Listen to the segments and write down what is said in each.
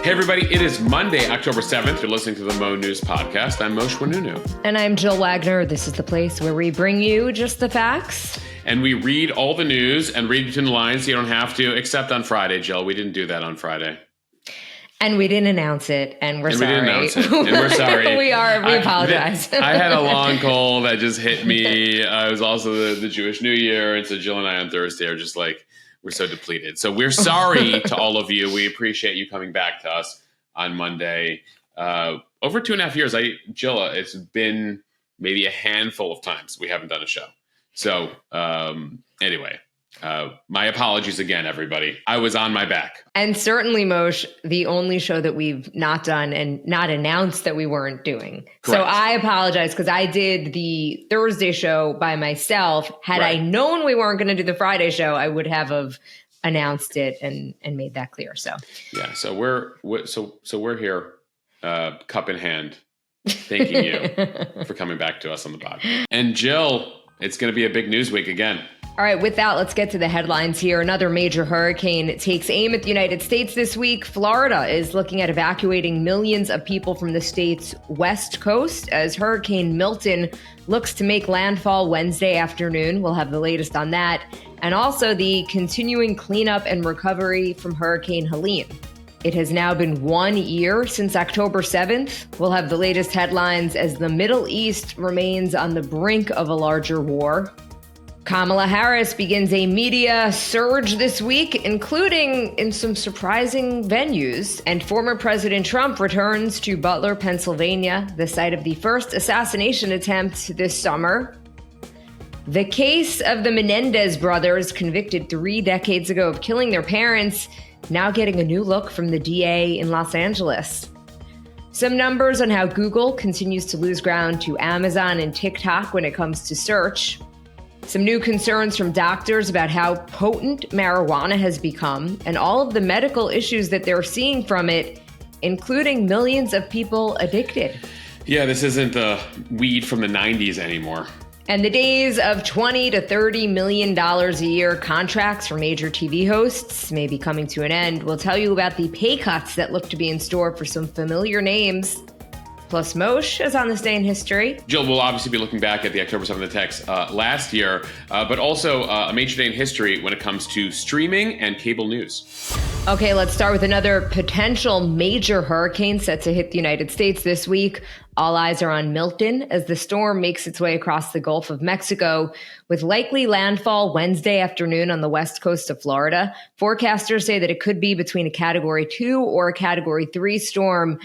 Hey, everybody. It is Monday, October 7th. You're listening to the Mo News Podcast. I'm Moshe Wanunu. And I'm Jill Wagner. This is the place where we bring you just the facts. And we read all the news and read between the lines so you don't have to, except on Friday, Jill. We didn't do that on Friday. And we didn't announce it, and we're sorry. We didn't announce it, and we're sorry. We apologize. I had a long cold that just hit me. It was also the Jewish New Year, and so Jill and I on Thursday are just like, we're so depleted. So we're sorry to all of you. We appreciate you coming back to us on Monday. Over 2.5 years, Jill, it's been maybe a handful of times we haven't done a show. So anyway, my apologies again, everybody. I was on my back. And certainly, Moshe, the only show that we've not done and not announced that we weren't doing. Correct. So I apologize because I did the Thursday show by myself. Had I known we weren't going to do the Friday show, I would have announced it and made that clear. So yeah, so we're here, cup in hand, thanking you for coming back to us on the pod. And Jill, it's going to be a big news week again. All right, with that, let's get to the headlines here. Another major hurricane takes aim at the United States this week. Florida is looking at evacuating millions of people from the state's west coast as Hurricane Milton looks to make landfall Wednesday afternoon. We'll have the latest on that. And also the continuing cleanup and recovery from Hurricane Helene. It has now been 1 year since October 7th. We'll have the latest headlines as the Middle East remains on the brink of a larger war. Kamala Harris begins a media surge this week, including in some surprising venues. And former President Trump returns to Butler, Pennsylvania, the site of the first assassination attempt this summer. The case of the Menendez brothers, convicted 3 decades ago of killing their parents, now getting a new look from the DA in Los Angeles. Some numbers on how Google continues to lose ground to Amazon and TikTok when it comes to search. Some new concerns from doctors about how potent marijuana has become and all of the medical issues that they're seeing from it, including millions of people addicted. Yeah, this isn't the weed from the 90s anymore. And the days of $20 to $30 million a year contracts for major TV hosts may be coming to an end. We'll tell you about the pay cuts that look to be in store for some familiar names. Plus, Moshe is on this day in history. Jill will obviously be looking back at the October 7th attacks last year, but also a major day in history when it comes to streaming and cable news. Okay, let's start with another potential major hurricane set to hit the United States this week. All eyes are on Milton as the storm makes its way across the Gulf of Mexico, with likely landfall Wednesday afternoon on the west coast of Florida. Forecasters say that it could be between a Category 2 or a Category 3 storm.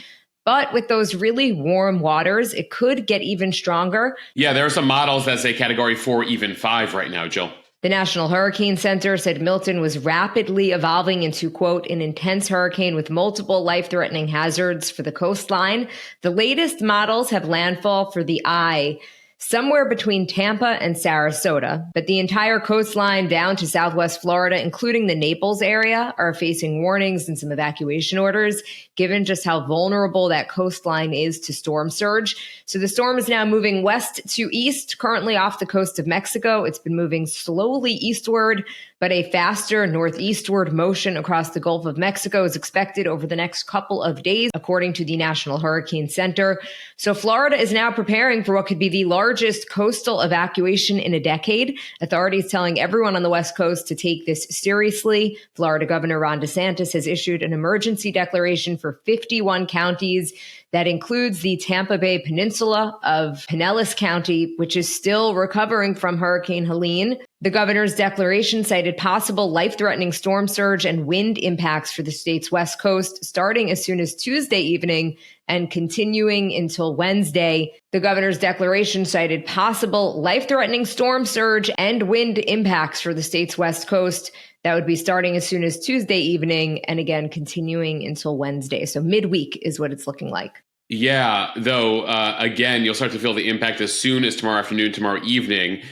But with those really warm waters, it could get even stronger. Yeah, there are some models that say Category 4, even 5 right now, Jill. The National Hurricane Center said Milton was rapidly evolving into, quote, an intense hurricane with multiple life-threatening hazards for the coastline. The latest models have landfall for the eye somewhere between Tampa and Sarasota, but the entire coastline down to southwest Florida, including the Naples area, are facing warnings and some evacuation orders, given just how vulnerable that coastline is to storm surge. So the storm is now moving west to east, currently off the coast of Mexico. It's been moving slowly eastward, but a faster northeastward motion across the Gulf of Mexico is expected over the next couple of days, according to the National Hurricane Center. So Florida is now preparing for what could be the largest coastal evacuation in a decade. Authorities telling everyone on the West Coast to take this seriously. Florida Governor Ron DeSantis has issued an emergency declaration for 51 counties. That includes the Tampa Bay Peninsula of Pinellas County, which is still recovering from Hurricane Helene. The governor's declaration cited possible life-threatening storm surge and wind impacts for the state's west coast, starting as soon as Tuesday evening and continuing until Wednesday. The governor's declaration cited possible life-threatening storm surge and wind impacts for the state's west coast. That would be starting as soon as Tuesday evening and again continuing until Wednesday. So midweek is what it's looking like. Yeah, though, again, you'll start to feel the impact as soon as tomorrow afternoon, tomorrow evening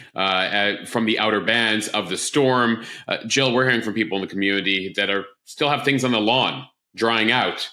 from the outer bands of the storm. Jill, we're hearing from people in the community that still have things on the lawn drying out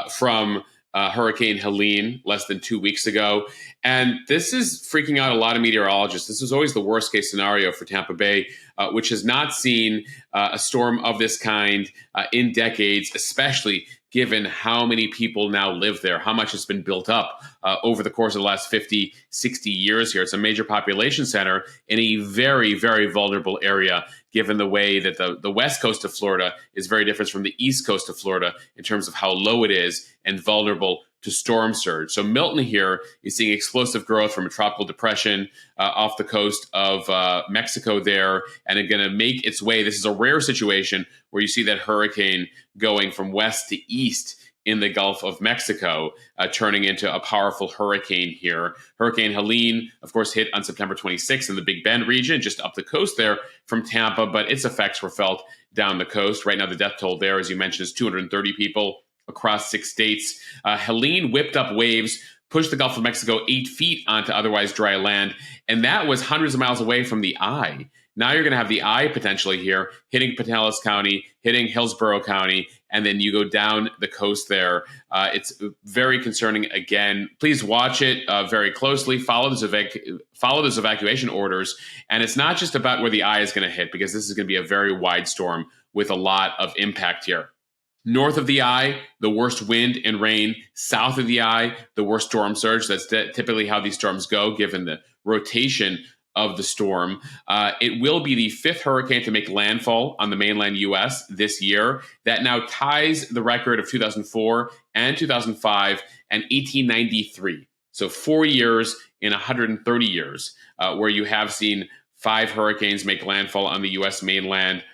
from Hurricane Helene less than 2 weeks ago. And this is freaking out a lot of meteorologists. This is always the worst case scenario for Tampa Bay, which has not seen a storm of this kind in decades, especially given how many people now live there, how much has been built up over the course of the last 50, 60 years here. It's a major population center in a very, very vulnerable area, given the way that the west coast of Florida is very different from the east coast of Florida in terms of how low it is and vulnerable to storm surge. So Milton here is seeing explosive growth from a tropical depression off the coast of Mexico there, and it's going to make its way. This is a rare situation where you see that hurricane going from west to east in the Gulf of Mexico, turning into a powerful hurricane here. Hurricane Helene, of course, hit on September 26th in the Big Bend region, just up the coast there from Tampa, but its effects were felt down the coast. Right now, the death toll there, as you mentioned, is 230 people across 6 states. Helene whipped up waves, pushed the Gulf of Mexico 8 feet onto otherwise dry land, and that was hundreds of miles away from the eye. Now you're going to have the eye potentially here, hitting Pinellas County, hitting Hillsborough County, and then you go down the coast there. It's very concerning. Again, please watch it very closely. Follow those evacuation orders. And it's not just about where the eye is going to hit, because this is going to be a very wide storm with a lot of impact here. North of the eye, the worst wind and rain. South of the eye, the worst storm surge. That's typically how these storms go, given the rotation of the storm. It will be the 5th hurricane to make landfall on the mainland U.S. this year. That now ties the record of 2004 and 2005 and 1893. So 4 years in 130 years, where you have seen 5 hurricanes make landfall on the U.S. mainland.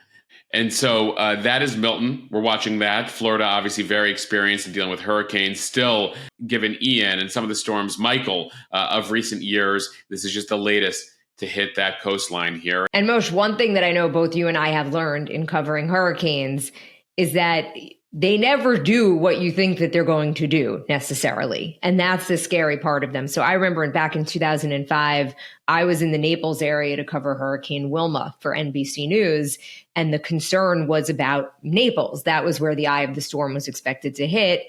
And so that is Milton. We're watching that. Florida, obviously very experienced in dealing with hurricanes. Still, given Ian and some of the storms, Michael, of recent years, this is just the latest to hit that coastline here. And Moshe, one thing that I know both you and I have learned in covering hurricanes is that they never do what you think that they're going to do necessarily. And that's the scary part of them. So I remember back in 2005, I was in the Naples area to cover Hurricane Wilma for NBC News. And the concern was about Naples. That was where the eye of the storm was expected to hit.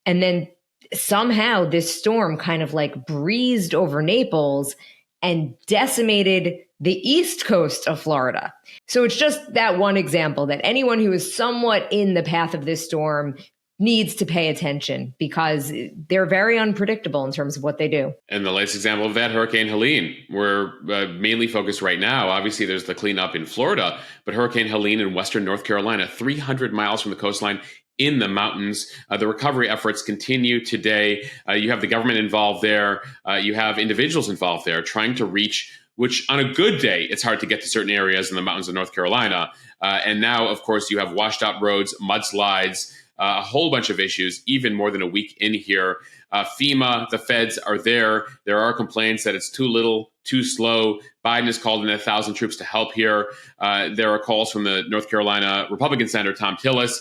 And then somehow this storm kind of like breezed over Naples and decimated the east coast of Florida. So it's just that one example that anyone who is somewhat in the path of this storm needs to pay attention, because they're very unpredictable in terms of what they do. And the latest example of that, Hurricane Helene. We're mainly focused right now. Obviously, there's the cleanup in Florida, but Hurricane Helene in western North Carolina, 300 miles from the coastline, in the mountains. The recovery efforts continue today. You have the government involved there. You have individuals involved there trying to reach, which on a good day, it's hard to get to certain areas in the mountains of North Carolina. And now, of course, you have washed out roads, mudslides, a whole bunch of issues, even more than a week in here. FEMA, the feds are there. There are complaints that it's too little, too slow. Biden has called in 1,000 troops to help here. There are calls from the North Carolina Republican Senator Tom Tillis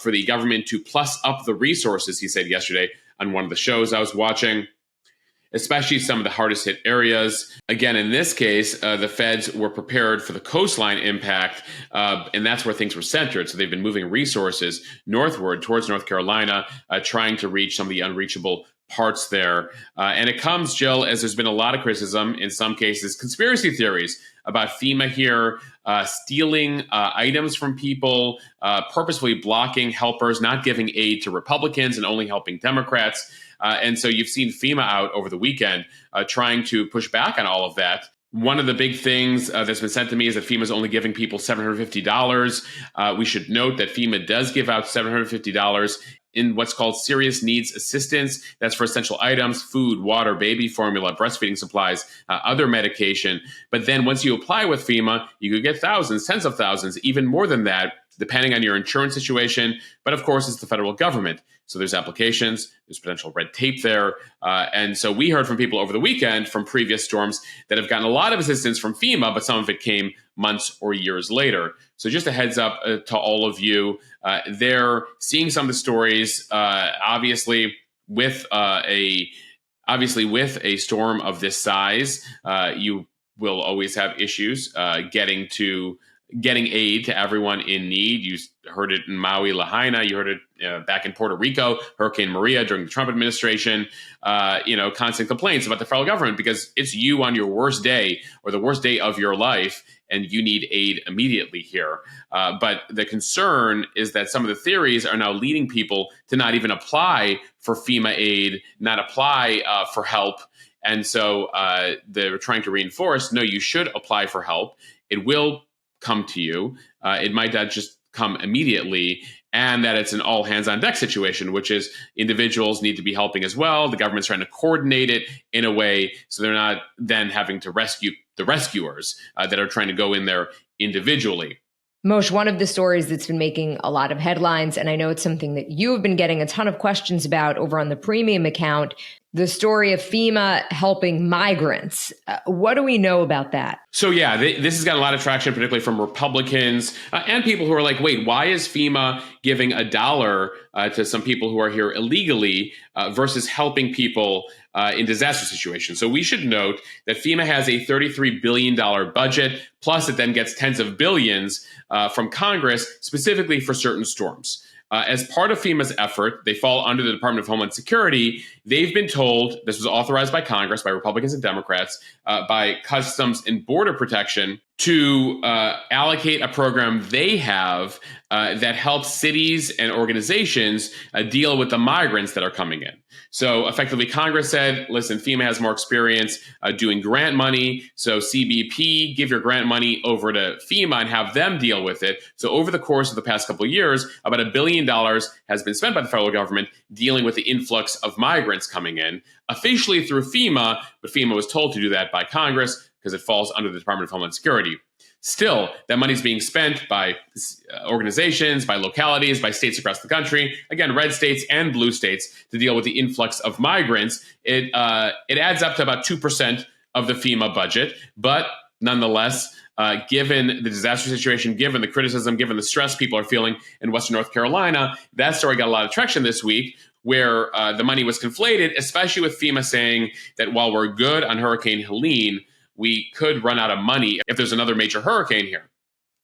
for the government to plus up the resources, he said yesterday on one of the shows I was watching, especially some of the hardest hit areas. Again, in this case, the feds were prepared for the coastline impact, and that's where things were centered. So they've been moving resources northward towards North Carolina, trying to reach some of the unreachable parts there. And it comes, Jill, as there's been a lot of criticism, in some cases, conspiracy theories about FEMA here, stealing items from people, purposefully blocking helpers, not giving aid to Republicans and only helping Democrats. And so you've seen FEMA out over the weekend trying to push back on all of that. One of the big things that's been sent to me is that FEMA is only giving people $750. We should note that FEMA does give out $750 in what's called serious needs assistance. That's for essential items, food, water, baby formula, breastfeeding supplies, other medication. But then once you apply with FEMA, you could get thousands, tens of thousands, even more than that, depending on your insurance situation. But of course, it's the federal government. So there's applications, there's potential red tape there. And so we heard from people over the weekend from previous storms that have gotten a lot of assistance from FEMA, but some of it came months or years later. So just a heads up to all of you. They're seeing some of the stories, obviously with a storm of this size, you will always have issues getting aid to everyone in need. You heard it in Maui, Lahaina. You heard it back in Puerto Rico, Hurricane Maria during the Trump administration. Constant complaints about the federal government because it's you on your worst day or the worst day of your life, and you need aid immediately here. But the concern is that some of the theories are now leading people to not even apply for FEMA aid, not apply for help. And so they're trying to reinforce, no, you should apply for help. It will come to you. It might not just come immediately, and that it's an all hands on deck situation, which is individuals need to be helping as well. The government's trying to coordinate it in a way so they're not then having to rescue the rescuers that are trying to go in there individually. Moshe, one of the stories that's been making a lot of headlines, and I know it's something that you have been getting a ton of questions about over on the premium account, the story of FEMA helping migrants. What do we know about that? So yeah, this has got a lot of traction, particularly from Republicans and people who are like, wait, why is FEMA giving $1 to some people who are here illegally versus helping people in disaster situations? So we should note that FEMA has a $33 billion budget, plus it then gets tens of billions from Congress specifically for certain storms. As part of FEMA's effort, they fall under the Department of Homeland Security. They've been told, this was authorized by Congress, by Republicans and Democrats, by Customs and Border Protection, to allocate a program they have that helps cities and organizations deal with the migrants that are coming in. So effectively, Congress said, listen, FEMA has more experience doing grant money. So CBP, give your grant money over to FEMA and have them deal with it. So over the course of the past couple of years, about $1 billion has been spent by the federal government dealing with the influx of migrants coming in, officially through FEMA, but FEMA was told to do that by Congress because it falls under the Department of Homeland Security. Still, that money is being spent by organizations, by localities, by states across the country, again, red states and blue states, to deal with the influx of migrants. It adds up to about 2% of the FEMA budget, but nonetheless, given the disaster situation, given the criticism, given the stress people are feeling in Western North Carolina, that story got a lot of traction this week, where the money was conflated, especially with FEMA saying that while we're good on Hurricane Helene, we could run out of money if there's another major hurricane here.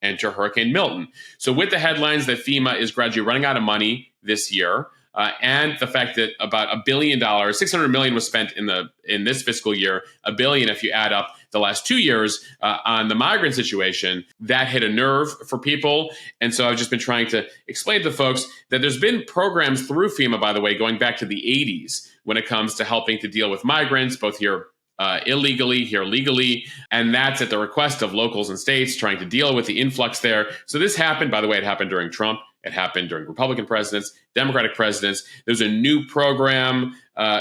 Enter Hurricane Milton. So with the headlines that FEMA is gradually running out of money this year, and the fact that about $1 billion, $600 million was spent in this fiscal year, $1 billion if you add up the last 2 years on the migrant situation, that hit a nerve for people. And so I've just been trying to explain to folks that there's been programs through FEMA, by the way, going back to the 80s when it comes to helping to deal with migrants, both here illegally, here legally, and that's at the request of locals and states trying to deal with the influx there. So this happened, by the way, it happened during Trump, it happened during Republican presidents, Democratic presidents. There's a new program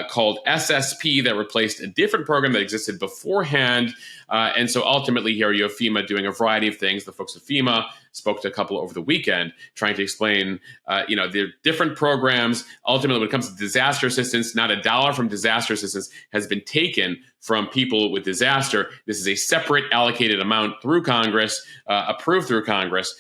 called SSP that replaced a different program that existed beforehand. And so ultimately here you have FEMA doing a variety of things. The folks at FEMA spoke to a couple over the weekend trying to explain, the different programs. Ultimately, when it comes to disaster assistance, not $1 from disaster assistance has been taken from people with disaster. This is a separate allocated amount through Congress, approved through Congress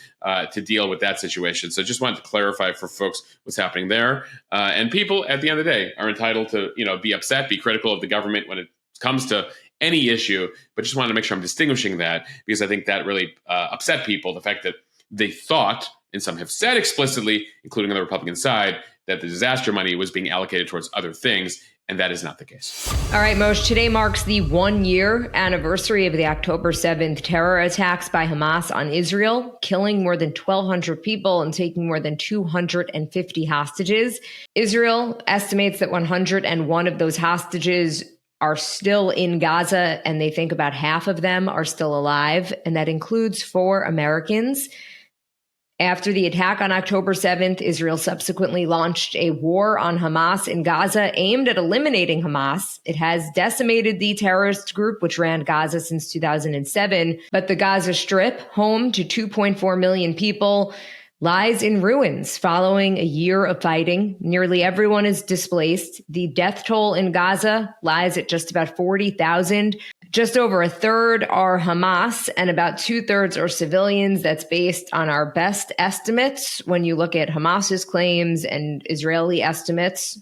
to deal with that situation. So just wanted to clarify for folks what's happening there. And people at the end of the day are entitled to, be upset, be critical of the government when it comes to any issue, but just wanted to make sure I'm distinguishing that because I think that really upset people, the fact that they thought, and some have said explicitly, including on the Republican side, that the disaster money was being allocated towards other things, and that is not the case. All right, Moshe, today marks the 1-year anniversary of the October 7th terror attacks by Hamas on Israel, killing more than 1,200 people and taking more than 250 hostages. Israel estimates that 101 of those hostages are still in Gaza, and they think about half of them are still alive, and that includes 4 Americans. After the attack on October 7th, Israel subsequently launched a war on Hamas in Gaza aimed at eliminating Hamas. It has decimated the terrorist group, which ran Gaza since 2007. But the Gaza Strip, home to 2.4 million people, lies in ruins following a year of fighting. Nearly everyone is displaced. The death toll in Gaza lies at just about 40,000. Just over a third are Hamas and about 2/3 are civilians. That's based on our best estimates when you look at Hamas's claims and Israeli estimates.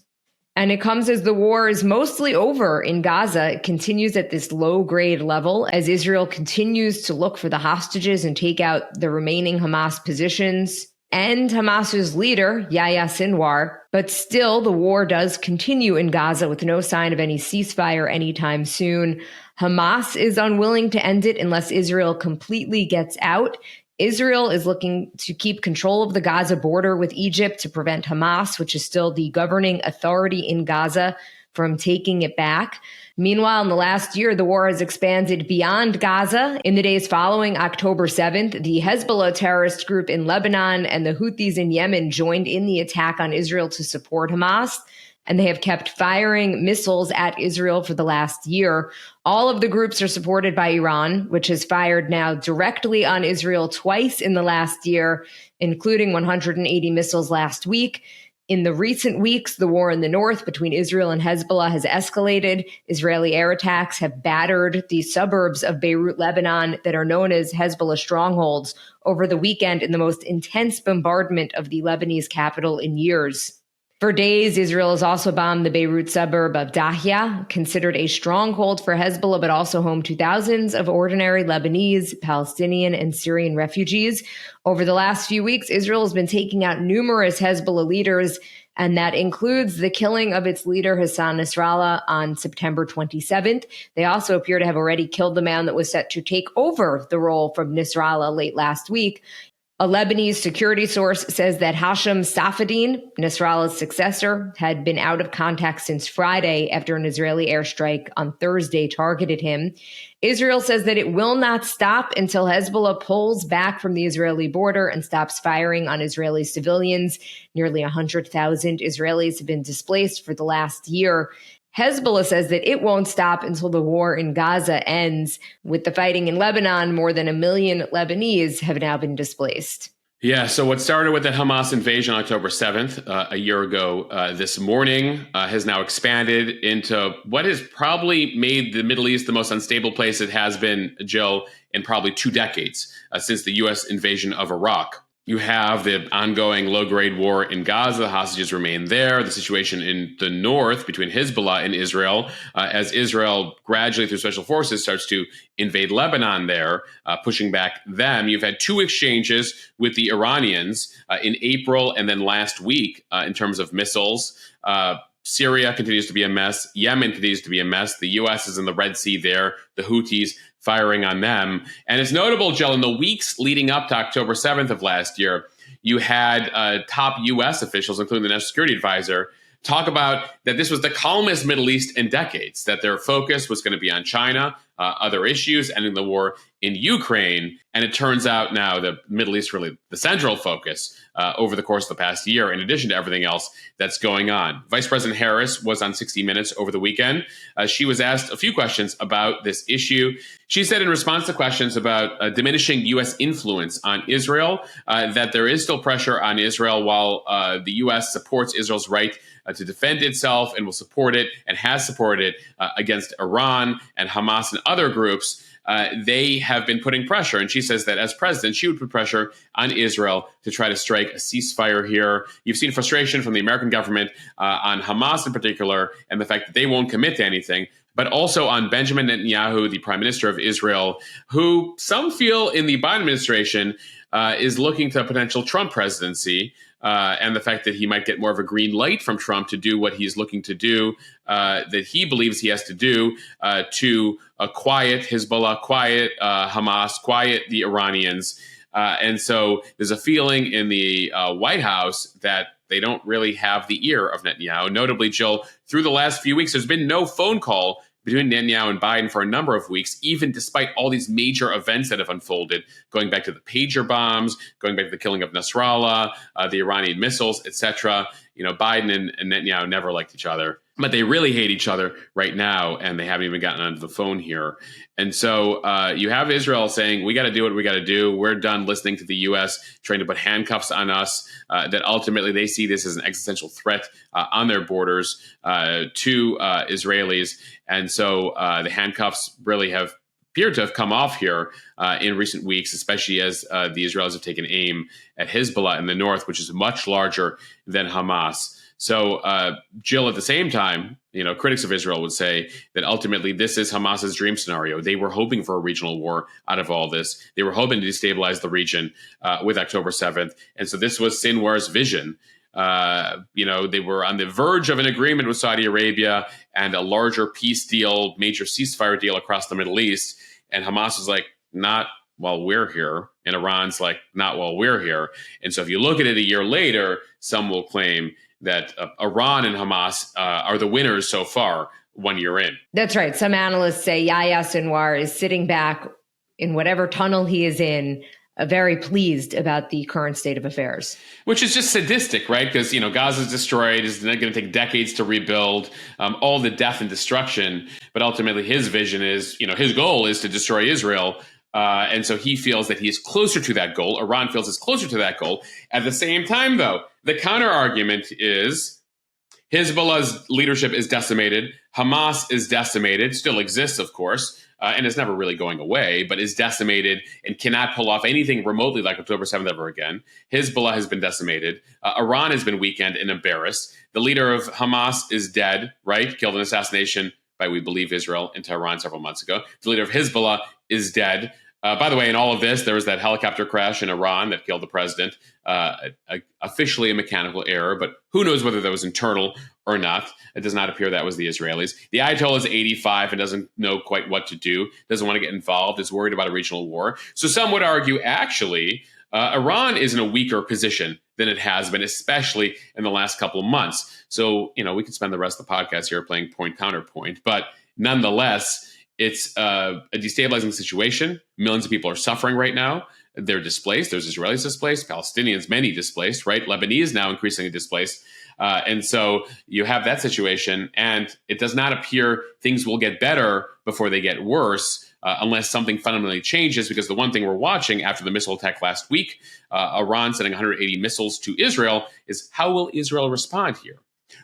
And it comes as the war is mostly over in Gaza. It continues at this low-grade level as Israel continues to look for the hostages and take out the remaining Hamas positions and Hamas's leader, Yahya Sinwar. But still, the war does continue in Gaza with no sign of any ceasefire anytime soon. Hamas is unwilling to end it unless Israel completely gets out. Israel is looking to keep control of the Gaza border with Egypt to prevent Hamas, which is still the governing authority in Gaza, from taking it back. Meanwhile, in the last year, the war has expanded beyond Gaza. In the days following October 7th, the Hezbollah terrorist group in Lebanon and the Houthis in Yemen joined in the attack on Israel to support Hamas, and they have kept firing missiles at Israel for the last year. All of the groups are supported by Iran, which has fired now directly on Israel twice in the last year, including 180 missiles last week. In the recent weeks, the war in the north between Israel and Hezbollah has escalated. Israeli air attacks have battered the suburbs of Beirut, Lebanon, that are known as Hezbollah strongholds over the weekend in the most intense bombardment of the Lebanese capital in years. For days, Israel has also bombed the Beirut suburb of Dahya, considered a stronghold for Hezbollah, but also home to thousands of ordinary Lebanese, Palestinian, and Syrian refugees. Over the last few weeks, Israel has been taking out numerous Hezbollah leaders, and that includes the killing of its leader, Hassan Nasrallah, on September 27th. They also appear to have already killed the man that was set to take over the role from Nasrallah late last week. A Lebanese security source says that Hashem Safadine, Nasrallah's successor, had been out of contact since Friday after an Israeli airstrike on Thursday targeted him. Israel says that it will not stop until Hezbollah pulls back from the Israeli border and stops firing on Israeli civilians. Nearly 100,000 Israelis have been displaced for the last year. Hezbollah says that it won't stop until the war in Gaza ends. With the fighting in Lebanon, more than 1 million Lebanese have now been displaced. Yeah, so what started with the Hamas invasion on October 7th, a year ago this morning, has now expanded into what has probably made the Middle East the most unstable place it has been, Jill, in probably 2 decades, since the U.S. invasion of Iraq. You have the ongoing low-grade war in Gaza. The hostages remain there. The situation in the north between Hezbollah and Israel, as Israel gradually through special forces starts to invade Lebanon there, pushing back them. You've had 2 exchanges with the Iranians in April and then last week in terms of missiles. Syria continues to be a mess. Yemen continues to be a mess. The U.S. is in the Red Sea there. The Houthis firing on them. And it's notable, Jill, in the weeks leading up to October 7th of last year, you had top U.S. officials, including the National Security Advisor, talk about that this was the calmest Middle East in decades, that their focus was going to be on China, other issues, ending the war in Ukraine. And it turns out now the Middle East really the central focus over the course of the past year, in addition to everything else that's going on. Vice President Harris was on 60 Minutes over the weekend. She was asked a few questions about this issue. She said in response to questions about diminishing U.S. influence on Israel, that there is still pressure on Israel while the U.S. supports Israel's right to defend itself and will support it and has supported it against Iran and Hamas and other groups. They have been putting pressure. And she says that as president, she would put pressure on Israel to try to strike a ceasefire here. You've seen frustration from the American government on Hamas in particular, and the fact that they won't commit to anything, but also on Benjamin Netanyahu, the prime minister of Israel, who some feel in the Biden administration is looking to a potential Trump presidency. And the fact that he might get more of a green light from Trump to do what he's looking to do, that he believes he has to do to quiet Hezbollah, quiet Hamas, quiet the Iranians. And so there's a feeling in the White House that they don't really have the ear of Netanyahu. Notably, Jill, through the last few weeks, there's been no phone call between Netanyahu and Biden for a number of weeks, even despite all these major events that have unfolded, going back to the pager bombs, going back to the killing of Nasrallah, the Iranian missiles, etc. You know, Biden and Netanyahu never liked each other, but they really hate each other right now, and they haven't even gotten onto the phone here. And so you have Israel saying, we got to do what we got to do. We're done listening to the U.S. trying to put handcuffs on us, that ultimately they see this as an existential threat on their borders to Israelis. And so the handcuffs really appear to have come off here in recent weeks, especially as the Israelis have taken aim at Hezbollah in the north, which is much larger than Hamas. So, Jill, at the same time, you know, critics of Israel would say that ultimately this is Hamas's dream scenario. They were hoping for a regional war out of all this. They were hoping to destabilize the region with October 7th. And so this was Sinwar's vision. They were on the verge of an agreement with Saudi Arabia and a larger peace deal, major ceasefire deal across the Middle East. And Hamas was like, not while we're here. And Iran's like, not while we're here. And so if you look at it a year later, some will claim that Iran and Hamas are the winners so far 1 year in. That's right. Some analysts say Yahya Sinwar is sitting back in whatever tunnel he is in, very pleased about the current state of affairs. Which is just sadistic, right? Because, Gaza's destroyed. It's going to take decades to rebuild, all the death and destruction. But ultimately, his vision is, his goal is to destroy Israel. And so he feels that he is closer to that goal. Iran feels is closer to that goal. At the same time, though, the counter argument is Hezbollah's leadership is decimated. Hamas is decimated, still exists, of course. And is never really going away, but is decimated and cannot pull off anything remotely like October 7th ever again. Hezbollah has been decimated. Iran has been weakened and embarrassed. The leader of Hamas is dead, right? Killed in assassination by, we believe, Israel in Tehran several months ago. The leader of Hezbollah is dead. By the way, in all of this, there was that helicopter crash in Iran that killed the president. Officially a mechanical error, but who knows whether that was internal or not. It does not appear that was the Israelis. The Ayatollah is 85 and doesn't know quite what to do, doesn't want to get involved, is worried about a regional war. So some would argue, actually, Iran is in a weaker position than it has been, especially in the last couple of months. So, we could spend the rest of the podcast here playing point counterpoint, but nonetheless, it's a destabilizing situation. Millions of people are suffering right now. They're displaced. There's Israelis displaced, Palestinians, many displaced, right? Lebanese now increasingly displaced. And so you have that situation, and it does not appear things will get better before they get worse unless something fundamentally changes, because the one thing we're watching after the missile attack last week, Iran sending 180 missiles to Israel, is how will Israel respond here?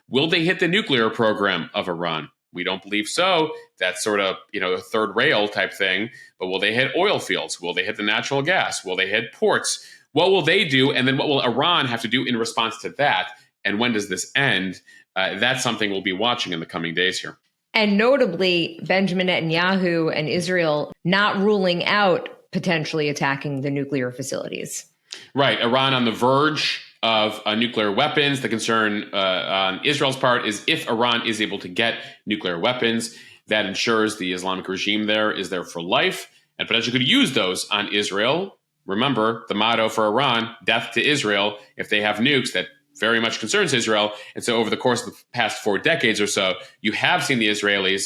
Will they hit the nuclear program of Iran? We don't believe so. That's sort of, a third rail type thing. But will they hit oil fields? Will they hit the natural gas? Will they hit ports? What will they do? And then what will Iran have to do in response to that? And when does this end? That's something we'll be watching in the coming days here. And notably, Benjamin Netanyahu and Israel not ruling out potentially attacking the nuclear facilities. Right. Iran on the verge of nuclear weapons. The concern on Israel's part is if Iran is able to get nuclear weapons, that ensures the Islamic regime there is there for life and potentially could use those on Israel. Remember, the motto for Iran, death to Israel. If they have nukes, that very much concerns Israel. And so over the course of the past 4 decades or so, you have seen the Israelis,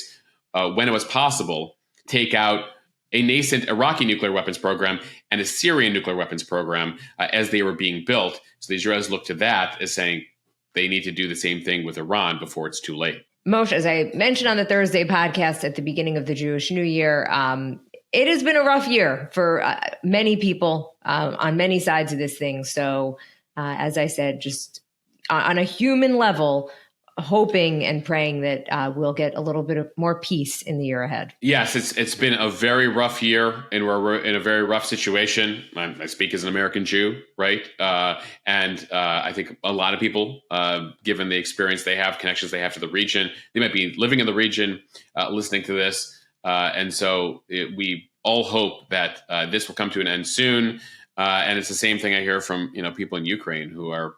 when it was possible, take out a nascent Iraqi nuclear weapons program and a Syrian nuclear weapons program as they were being built. So the Israelis look to that as saying they need to do the same thing with Iran before it's too late. Moshe, as I mentioned on the Thursday podcast at the beginning of the Jewish New Year, it has been a rough year for many people on many sides of this thing. So as I said, just on a human level, hoping and praying that we'll get a little bit of more peace in the year ahead. Yes, it's been a very rough year, and we're in a very rough situation. I speak as an American Jew, right? And I think a lot of people, given the experience they have, connections they have to the region, they might be living in the region, listening to this. And so we all hope that this will come to an end soon. And it's the same thing I hear from people in Ukraine who are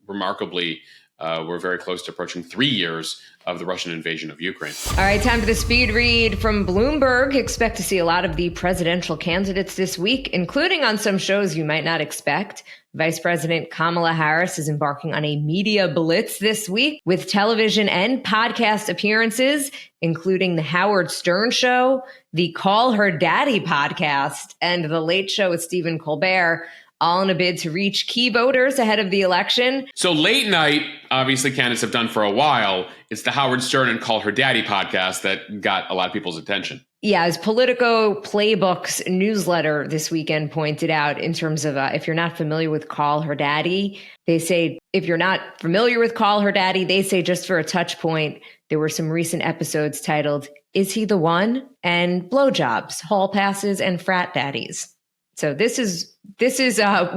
remarkably. We're very close to approaching 3 years of the Russian invasion of Ukraine. All right, time for the speed read from Bloomberg. Expect to see a lot of the presidential candidates this week, including on some shows you might not expect. Vice President Kamala Harris is embarking on a media blitz this week with television and podcast appearances, including The Howard Stern Show, the Call Her Daddy podcast, and The Late Show with Stephen Colbert, all in a bid to reach key voters ahead of the election. So late night, obviously candidates have done for a while. It's the Howard Stern and Call Her Daddy podcast that got a lot of people's attention. Yeah, as Politico Playbook's newsletter this weekend pointed out, in terms of if you're not familiar with Call Her Daddy, they say if you're not familiar with Call Her Daddy, they say just for a touch point, there were some recent episodes titled, Is He the One? And Blowjobs, Hall Passes, and Frat Daddies. So this is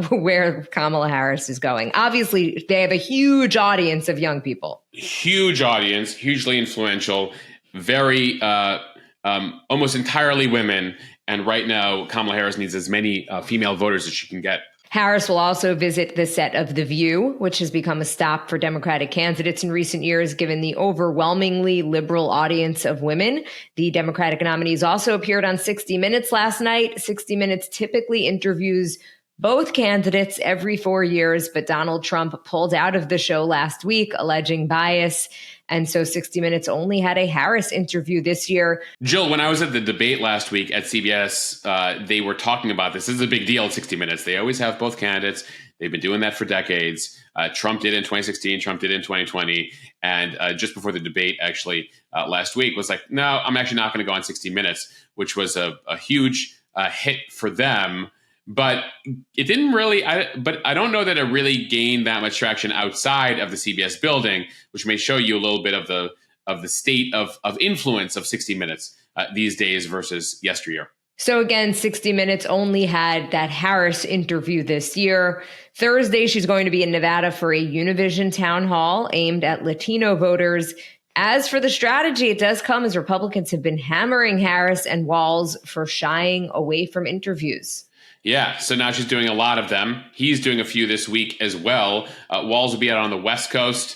where Kamala Harris is going. Obviously, they have a huge audience of young people. Huge audience, hugely influential, very almost entirely women. And right now, Kamala Harris needs as many female voters as she can get. Harris will also visit the set of The View, which has become a stop for Democratic candidates in recent years, given the overwhelmingly liberal audience of women. The Democratic nominees also appeared on 60 Minutes last night. 60 Minutes typically interviews both candidates every 4 years, but Donald Trump pulled out of the show last week, alleging bias. And so 60 Minutes only had a Harris interview this year. Jill, when I was at the debate last week at CBS, they were talking about this. This is a big deal at 60 Minutes. They always have both candidates. They've been doing that for decades. Trump did in 2016. Trump did in 2020. And just before the debate, actually, last week was like, no, I'm actually not going to go on 60 Minutes, which was a huge hit for them. But it didn't really, but I don't know that it really gained that much traction outside of the CBS building, which may show you a little bit of the state of influence of 60 Minutes these days versus yesteryear. So again, 60 Minutes only had that Harris interview this year. Thursday, she's going to be in Nevada for a Univision town hall aimed at Latino voters. As for the strategy, it does come as Republicans have been hammering Harris and Walz for shying away from interviews. Yeah, so now she's doing a lot of them. He's doing a few this week as well. Walz will be out on the West Coast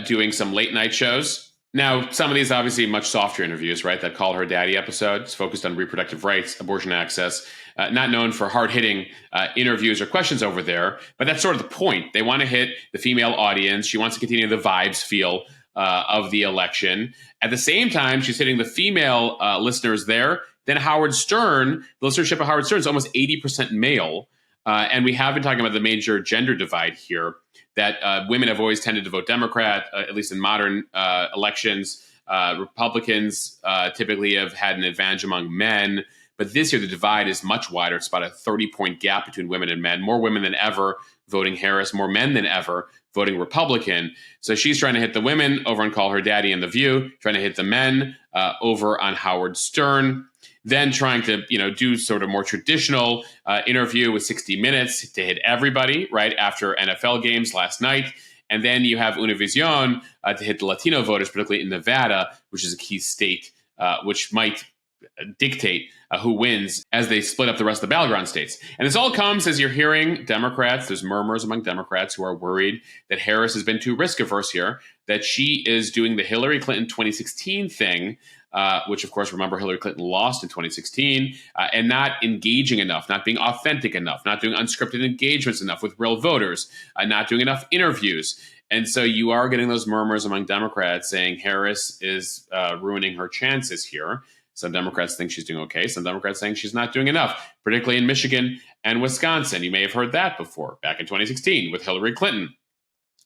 doing some late night shows. Now, some of these obviously much softer interviews, right? That Call Her Daddy episode is focused on reproductive rights, abortion access, not known for hard-hitting interviews or questions over there. But that's sort of the point. They want to hit the female audience. She wants to continue the vibes feel of the election. At the same time, she's hitting the female listeners there. Then Howard Stern, the listenership of Howard Stern is almost 80% male. And we have been talking about the major gender divide here, that women have always tended to vote Democrat, at least in modern elections. Republicans typically have had an advantage among men. But this year, the divide is much wider. It's about a 30-point gap between women and men. More women than ever voting Harris, more men than ever voting Republican. So she's trying to hit the women over on Call Her Daddy and The View, trying to hit the men over on Howard Stern. Then trying to, do sort of more traditional interview with 60 Minutes to hit everybody right after NFL games last night. And then you have Univision to hit the Latino voters, particularly in Nevada, which is a key state, which might dictate who wins as they split up the rest of the battleground states. And this all comes as you're hearing Democrats, there's murmurs among Democrats who are worried that Harris has been too risk averse here, that she is doing the Hillary Clinton 2016 thing, which, of course, remember, Hillary Clinton lost in 2016, and not engaging enough, not being authentic enough, not doing unscripted engagements enough with real voters, not doing enough interviews. And so you are getting those murmurs among Democrats saying Harris is ruining her chances here. Some Democrats think she's doing okay. Some Democrats saying she's not doing enough, particularly in Michigan and Wisconsin. You may have heard that before, back in 2016 with Hillary Clinton.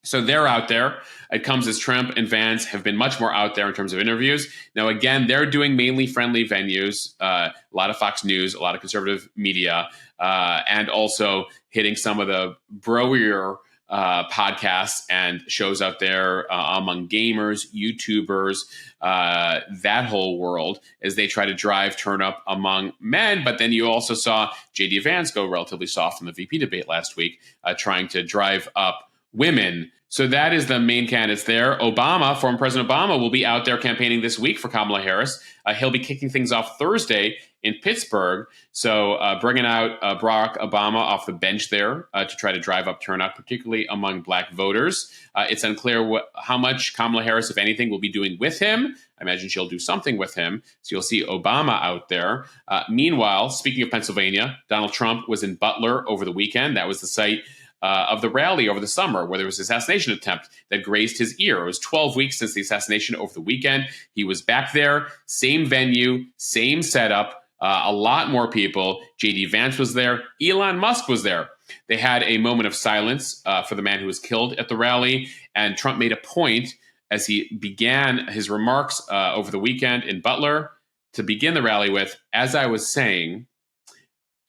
So they're out there. It comes as Trump and Vance have been much more out there in terms of interviews. Now, again, they're doing mainly friendly venues, a lot of Fox News, a lot of conservative media, and also hitting some of the broier podcasts and shows out there among gamers, YouTubers, that whole world as they try to drive turn up among men. But then you also saw J.D. Vance go relatively soft in the VP debate last week, trying to drive up women. So that is the main candidates there. Obama, former President Obama, will be out there campaigning this week for Kamala Harris. He'll be kicking things off Thursday in Pittsburgh. So bringing out Barack Obama off the bench there to try to drive up turnout, particularly among black voters. It's unclear how much Kamala Harris, if anything, will be doing with him. I imagine she'll do something with him. So you'll see Obama out there. Meanwhile, speaking of Pennsylvania, Donald Trump was in Butler over the weekend. That was the site of the rally over the summer where there was an assassination attempt that grazed his ear. It was 12 weeks since the assassination over the weekend. He was back there, same venue, same setup, a lot more people. J.D. Vance was there. Elon Musk was there. They had a moment of silence for the man who was killed at the rally. And Trump made a point as he began his remarks over the weekend in Butler to begin the rally with, as I was saying,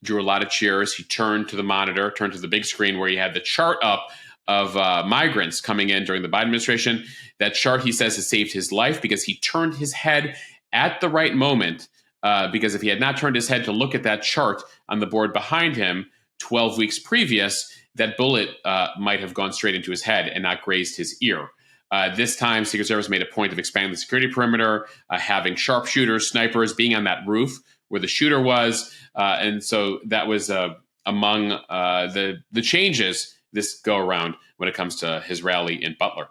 drew a lot of cheers. He turned to the monitor, turned to the big screen where he had the chart up of migrants coming in during the Biden administration. That chart, he says, has saved his life because he turned his head at the right moment. Because if he had not turned his head to look at that chart on the board behind him 12 weeks previous, that bullet might have gone straight into his head and not grazed his ear. This time, Secret Service made a point of expanding the security perimeter, having sharpshooters, snipers being on that roof where the shooter was. And so that was among the changes this go around when it comes to his rally in Butler.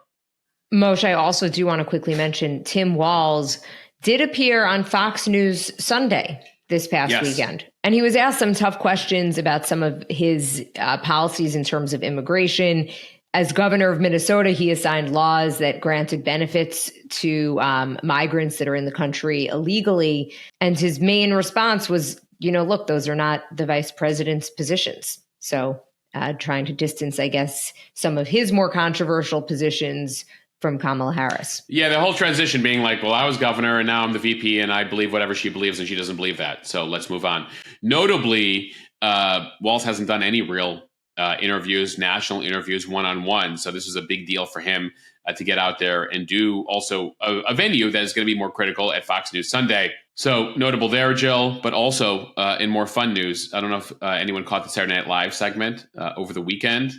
Moshe, I also do want to quickly mention Tim Walz did appear on Fox News Sunday this past weekend. And he was asked some tough questions about some of his policies in terms of immigration. As governor of Minnesota, he assigned laws that granted benefits to migrants that are in the country illegally. And his main response was, look, those are not the vice president's positions. So trying to distance, I guess, some of his more controversial positions from Kamala Harris. Yeah, the whole transition being like, well, I was governor and now I'm the VP and I believe whatever she believes and she doesn't believe that. So let's move on. Notably, Walz hasn't done any real interviews, national interviews, one-on-one. So this is a big deal for him to get out there and do also a venue that is going to be more critical at Fox News Sunday. So notable there, Jill, but also in more fun news. I don't know if anyone caught the Saturday Night Live segment over the weekend.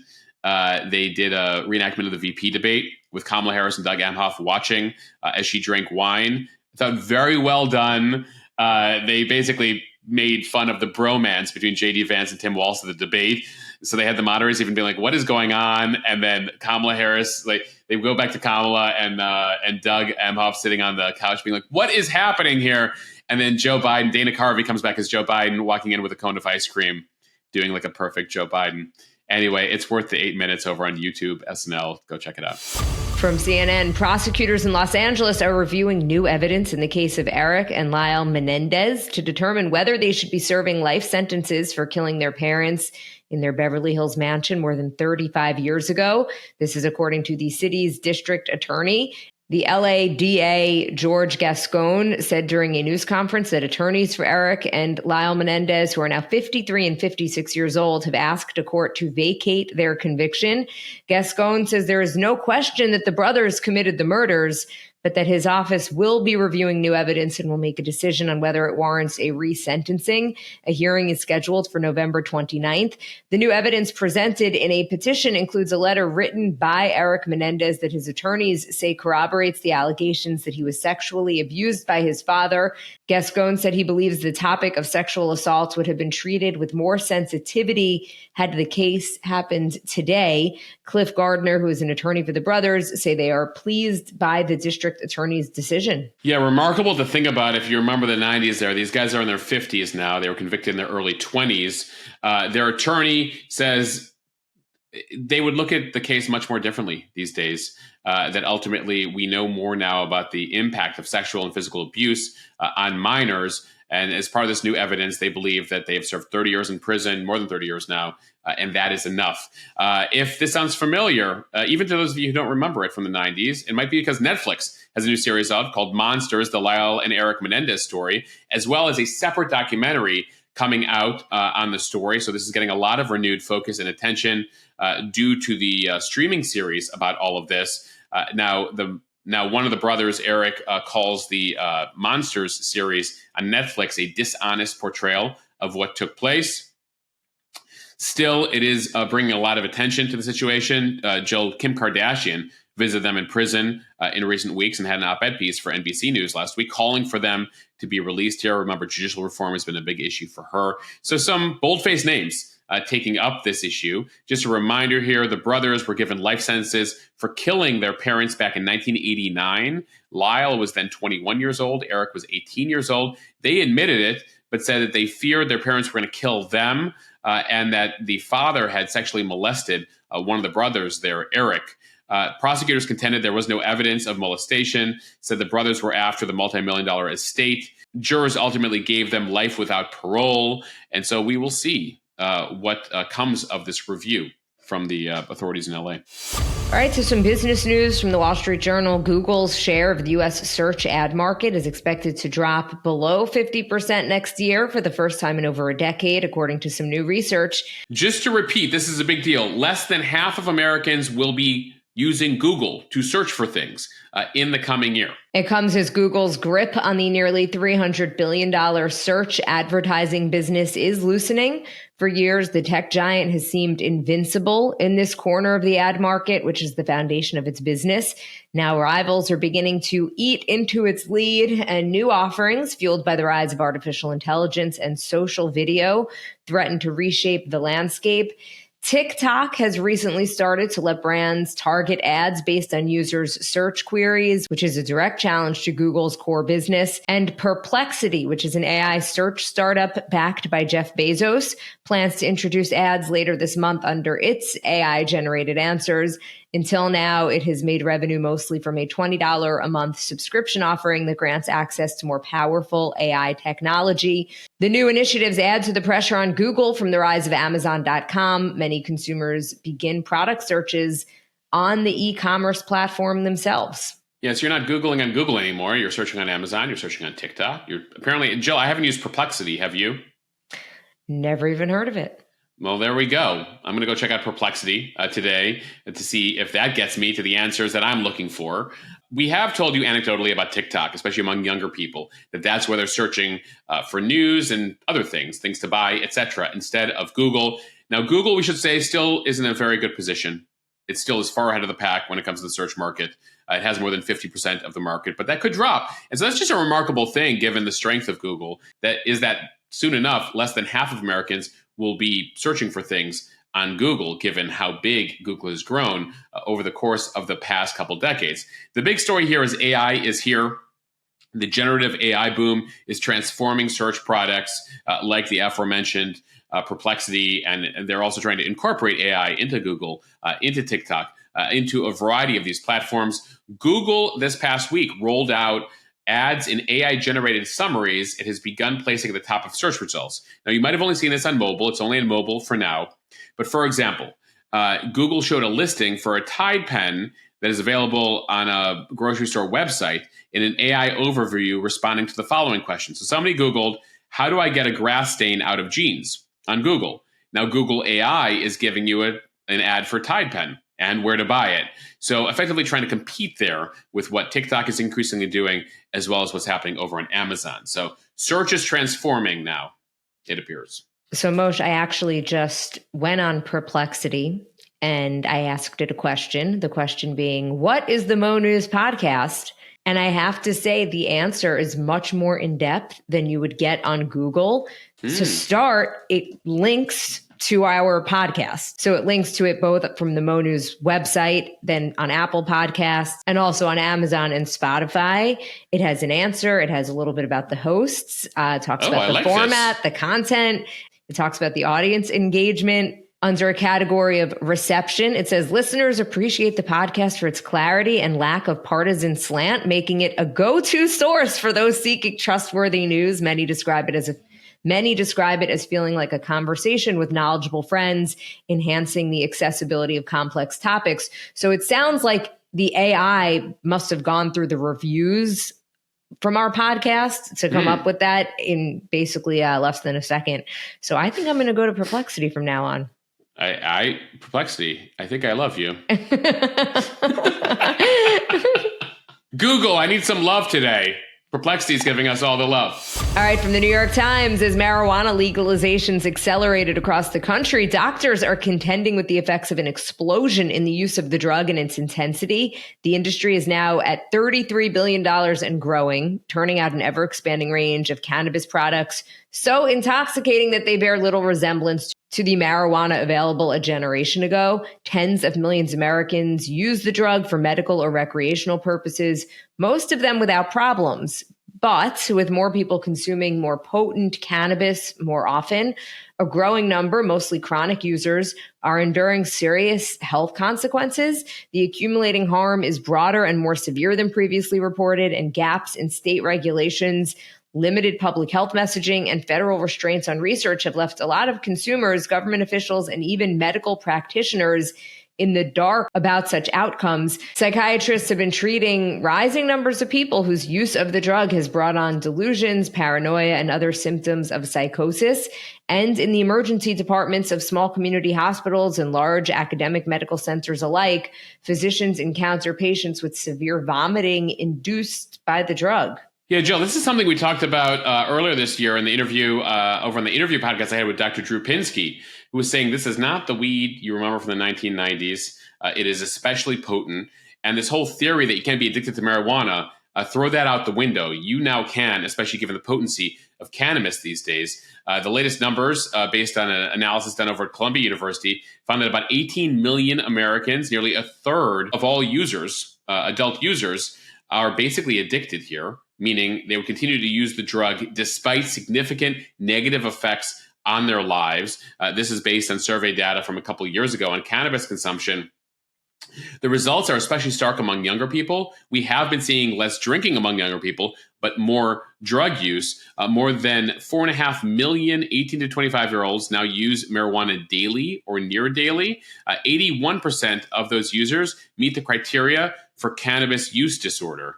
They did a reenactment of the VP debate with Kamala Harris and Doug Emhoff watching as she drank wine. I thought very well done. They basically made fun of the bromance between J.D. Vance and Tim Walz at the debate. So they had the moderators even being like, what is going on? And then Kamala Harris, they go back to Kamala and Doug Emhoff sitting on the couch being like, what is happening here? And then Joe Biden, Dana Carvey comes back as Joe Biden walking in with a cone of ice cream, doing like a perfect Joe Biden. Anyway, it's worth the 8 minutes over on YouTube, SNL. Go check it out. From CNN, prosecutors in Los Angeles are reviewing new evidence in the case of Eric and Lyle Menendez to determine whether they should be serving life sentences for killing their parents in their Beverly Hills mansion more than 35 years ago. This is according to the city's district attorney. The LA DA, George Gascon, said during a news conference that attorneys for Eric and Lyle Menendez, who are now 53 and 56 years old, have asked a court to vacate their conviction. Gascon says there is no question that the brothers committed the murders, but that his office will be reviewing new evidence and will make a decision on whether it warrants a resentencing. A hearing is scheduled for November 29th. The new evidence presented in a petition includes a letter written by Eric Menendez that his attorneys say corroborates the allegations that he was sexually abused by his father. Gascon said he believes the topic of sexual assault would have been treated with more sensitivity had the case happened today. Cliff Gardner, who is an attorney for the brothers, say they are pleased by the district attorney's decision. Yeah, remarkable to think about. If you remember the 90s there, these guys are in their 50s now. They were convicted in their early 20s. Their attorney says they would look at the case much more differently these days, that ultimately we know more now about the impact of sexual and physical abuse on minors. And as part of this new evidence, they believe that they've served 30 years in prison, more than 30 years now, and that is enough. If this sounds familiar, even to those of you who don't remember it from the 90s, it might be because Netflix has a new series called Monsters, the Lyle and Eric Menendez story, as well as a separate documentary coming out on the story. So this is getting a lot of renewed focus and attention due to the streaming series about all of this. Now, one of the brothers, Eric, calls the Monsters series on Netflix a dishonest portrayal of what took place. Still, it is bringing a lot of attention to the situation. Kim Kardashian visited them in prison in recent weeks and had an op-ed piece for NBC News last week calling for them to be released here. Remember, judicial reform has been a big issue for her. So some bold-faced names taking up this issue. Just a reminder here, the brothers were given life sentences for killing their parents back in 1989. Lyle was then 21 years old. Eric was 18 years old. They admitted it, but said that they feared their parents were going to kill them and that the father had sexually molested one of the brothers there, Eric. Prosecutors contended there was no evidence of molestation, said the brothers were after the multi-million-dollar estate. Jurors ultimately gave them life without parole. And so we will see what comes of this review from the authorities in LA. All right, so some business news from the Wall Street Journal. Google's share of the U.S. search ad market is expected to drop below 50% next year for the first time in over a decade, according to some new research. Just to repeat, this is a big deal. Less than half of Americans will be using Google to search for things in the coming year. It comes as Google's grip on the nearly $300 billion search advertising business is loosening. For years, the tech giant has seemed invincible in this corner of the ad market, which is the foundation of its business. Now rivals are beginning to eat into its lead, and new offerings fueled by the rise of artificial intelligence and social video threaten to reshape the landscape. TikTok has recently started to let brands target ads based on users' search queries, which is a direct challenge to Google's core business. And Perplexity, which is an AI search startup backed by Jeff Bezos, plans to introduce ads later this month under its AI-generated answers. Until now, it has made revenue mostly from a $20 a month subscription offering that grants access to more powerful AI technology. The new initiatives add to the pressure on Google from the rise of Amazon.com. Many consumers begin product searches on the e-commerce platform themselves. Yeah, so you're not Googling on Google anymore. You're searching on Amazon. You're searching on TikTok. You're apparently, Jill, I haven't used Perplexity. Have you? Never even heard of it. Well, there we go. I'm going to go check out Perplexity today to see if that gets me to the answers that I'm looking for. We have told you anecdotally about TikTok, especially among younger people, that that's where they're searching for news and other things to buy, etc., instead of Google. Now, Google, we should say, still isn't in a very good position. It still is far ahead of the pack when it comes to the search market. It has more than 50% of the market, but that could drop. And so that's just a remarkable thing, given the strength of Google, that soon enough, less than half of Americans will be searching for things on Google, given how big Google has grown over the course of the past couple decades. The big story here is AI is here. The generative AI boom is transforming search products like the aforementioned Perplexity, and they're also trying to incorporate AI into Google, into TikTok, into a variety of these platforms. Google this past week rolled out ads in AI-generated summaries. It has begun placing at the top of search results. Now, you might have only seen this on mobile. It's only on mobile for now. But for example, Google showed a listing for a Tide pen that is available on a grocery store website in an AI overview responding to the following question. So somebody Googled, how do I get a grass stain out of jeans on Google? Now, Google AI is giving you an ad for Tide pen and where to buy it. So effectively trying to compete there with what TikTok is increasingly doing, as well as what's happening over on Amazon. So search is transforming now, it appears. So Moshe, I actually just went on Perplexity and I asked it a question. The question being, what is the Mo News podcast? And I have to say the answer is much more in depth than you would get on Google. To start, it links to our podcast. So it links to it both from the Mo News website, then on Apple Podcasts, and also on Amazon and Spotify. It has an answer. It has a little bit about the hosts. It talks about the format, the content. It talks about the audience engagement. Under a category of reception, it says listeners appreciate the podcast for its clarity and lack of partisan slant, making it a go-to source for those seeking trustworthy news. Many describe it as feeling like a conversation with knowledgeable friends, enhancing the accessibility of complex topics. So it sounds like the AI must have gone through the reviews from our podcast to come up with that in basically less than a second. So I think I'm going to go to Perplexity from now on. Perplexity, I think I love you. Google, I need some love today. Perplexity is giving us all the love. All right, from the New York Times, as marijuana legalizations accelerated across the country, doctors are contending with the effects of an explosion in the use of the drug and its intensity. The industry is now at $33 billion and growing, turning out an ever-expanding range of cannabis products so intoxicating that they bear little resemblance to the marijuana available a generation ago. Tens of millions of Americans use the drug for medical or recreational purposes, most of them without problems. But with more people consuming more potent cannabis more often, a growing number, mostly chronic users, are enduring serious health consequences. The accumulating harm is broader and more severe than previously reported, and gaps in state regulations, limited public health messaging, and federal restraints on research have left a lot of consumers, government officials, and even medical practitioners in the dark about such outcomes. Psychiatrists have been treating rising numbers of people whose use of the drug has brought on delusions, paranoia, and other symptoms of psychosis. And in the emergency departments of small community hospitals and large academic medical centers alike, physicians encounter patients with severe vomiting induced by the drug. Yeah, Jill, this is something we talked about earlier this year in the interview over on the interview podcast I had with Dr. Drew Pinsky, who was saying this is not the weed you remember from the 1990s. It is especially potent. And this whole theory that you can't be addicted to marijuana, throw that out the window. You now can, especially given the potency of cannabis these days. The latest numbers, based on an analysis done over at Columbia University, found that about 18 million Americans, nearly a third of all users, adult users, are basically addicted here, meaning they will continue to use the drug despite significant negative effects on their lives. This is based on survey data from a couple of years ago on cannabis consumption. The results are especially stark among younger people. We have been seeing less drinking among younger people, but more drug use. More than 4.5 million 18 to 25-year-olds now use marijuana daily or near daily. 81% of those users meet the criteria for cannabis use disorder.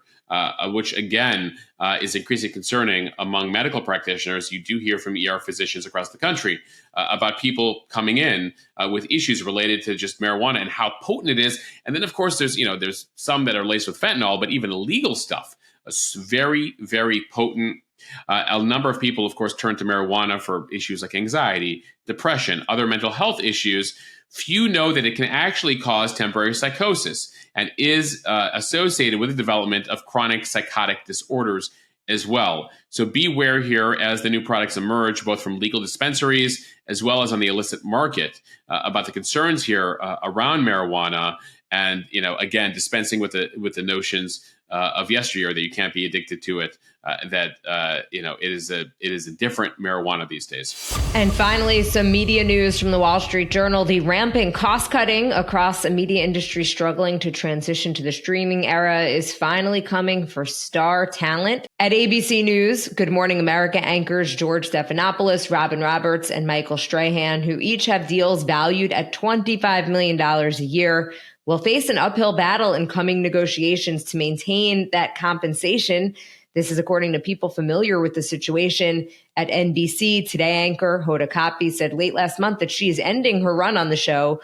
Which, again, is increasingly concerning among medical practitioners. You do hear from ER physicians across the country about people coming in with issues related to just marijuana and how potent it is. And then, of course, there's some that are laced with fentanyl, but even illegal stuff, very, very potent. A number of people, of course, turn to marijuana for issues like anxiety, depression, other mental health issues. Few know that it can actually cause temporary psychosis and is associated with the development of chronic psychotic disorders as well. So beware here as the new products emerge, both from legal dispensaries as well as on the illicit market, about the concerns here around marijuana and, again, dispensing with the notions of yesteryear that you can't be addicted to it, it is a different marijuana these days. And finally, some media news from the Wall Street Journal. The rampant cost cutting across a media industry struggling to transition to the streaming era is finally coming for star talent. At ABC News, Good Morning America anchors George Stephanopoulos, Robin Roberts, and Michael Strahan, who each have deals valued at $25 million a year, will face an uphill battle in coming negotiations to maintain that compensation. This is according to people familiar with the situation at NBC. Today anchor Hoda Kotb said late last month that she is ending her run on the show.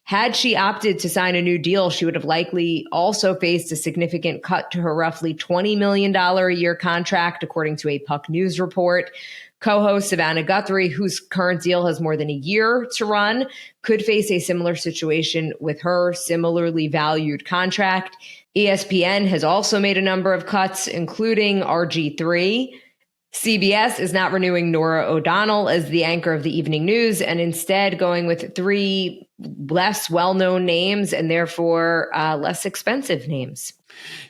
Had she opted to sign a new deal, she would have likely also faced a significant cut to her roughly $20 million a year contract, according to a Puck News report. Co-host Savannah Guthrie, whose current deal has more than a year to run, could face a similar situation with her similarly valued contract. ESPN has also made a number of cuts, including RG3. CBS is not renewing Norah O'Donnell as the anchor of the evening news and instead going with 3 less well-known names and therefore less expensive names.